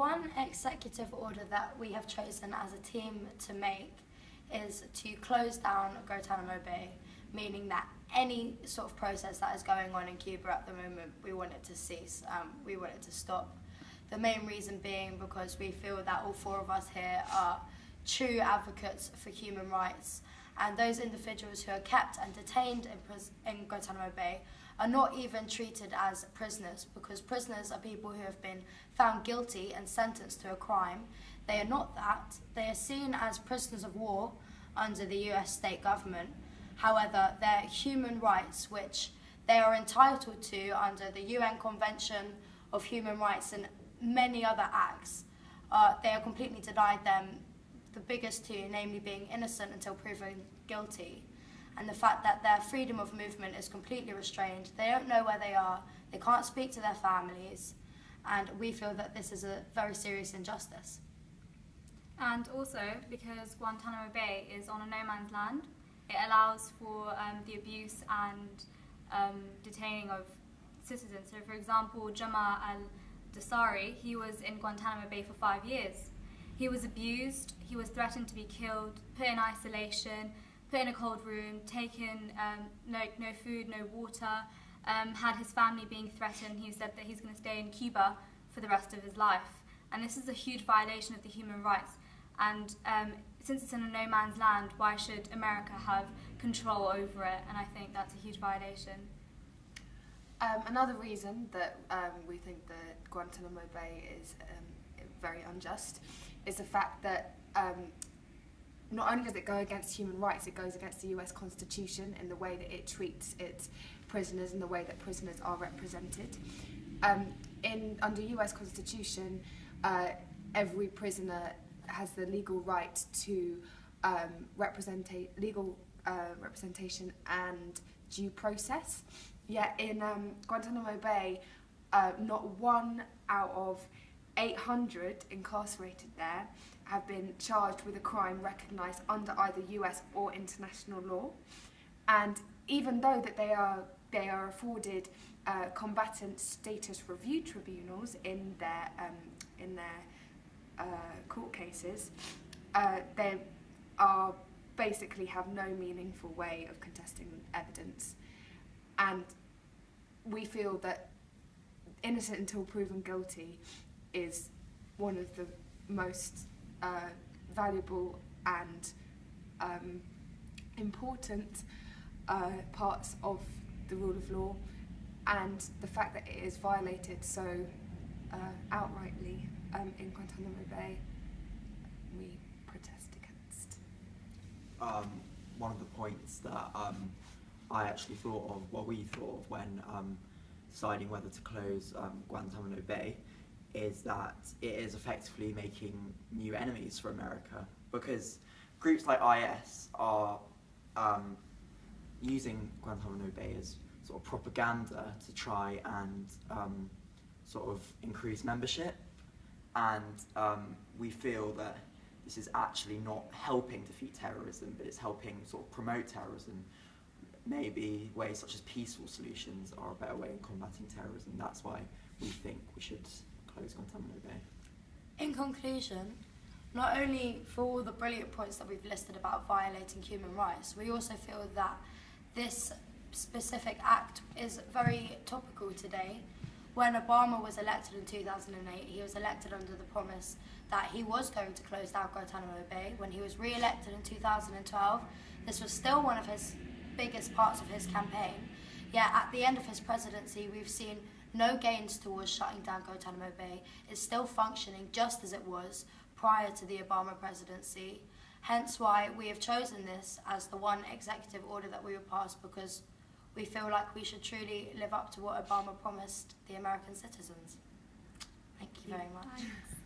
one executive order that we have chosen as a team to make is to close down Guantanamo Bay, meaning that any sort of process that is going on in Cuba at the moment, we want it to cease, we want it to stop. The main reason being because we feel that all four of us here are true advocates for human rights, and those individuals who are kept and detained in Guantanamo Bay are not even treated as prisoners, because prisoners are people who have been found guilty and sentenced to a crime. They are not that. They are seen as prisoners of war under the US state government. However, their human rights, which they are entitled to under the UN Convention of Human Rights and many other acts, they are completely denied them, the biggest two, namely being innocent until proven guilty. And the fact that their freedom of movement is completely restrained. They don't know where they are, they can't speak to their families, and we feel that this is a very serious injustice. And also, because Guantanamo Bay is on a no man's land, it allows for the abuse and detaining of citizens. So for example, Jama al-Dasari, he was in Guantanamo Bay for 5 years. He was abused, he was threatened to be killed, put in isolation, put in a cold room, taken no food, no water, had his family being threatened. He said that he's going to stay in Cuba for the rest of his life. And this is a huge violation of the human rights. And since it's in a no man's land, why should America have control over it? And I think that's a huge violation. Another reason that we think that Guantanamo Bay is very unjust is the fact that not only does it go against human rights, it goes against the US Constitution in the way that it treats its prisoners and the way that prisoners are represented. Under US Constitution, every prisoner has the legal right to legal representation and due process. Yet in Guantanamo Bay, not 1 out of 800 incarcerated there have been charged with a crime recognised under either US or international law. And even though that they are afforded combatant status review tribunals in their court cases, they are basically have no meaningful way of contesting evidence. And we feel that innocent until proven guilty is one of the most valuable and important parts of the rule of law, and the fact that it is violated so outrightly in Guantanamo Bay, we protest against. One of the points that we thought of when deciding whether to close Guantanamo Bay is that it is effectively making new enemies for America, because groups like IS are using Guantanamo Bay as sort of propaganda to try and sort of increase membership, and we feel that this is actually not helping defeat terrorism, but it's helping sort of promote terrorism. Maybe ways such as peaceful solutions are a better way in combating terrorism. That's why we think we should close Guantanamo Bay. In conclusion, not only for all the brilliant points that we've listed about violating human rights, we also feel that this specific act is very topical today. When Obama was elected in 2008, he was elected under the promise that he was going to close down Guantanamo Bay. When he was re-elected in 2012, this was still one of his biggest parts of his campaign. Yet at the end of his presidency, we've seen no gains towards shutting down Guantanamo Bay. It's still functioning just as it was prior to the Obama presidency. Hence why we have chosen this as the one executive order that we would pass, because we feel like we should truly live up to what Obama promised the American citizens. Thank you very much. Thanks.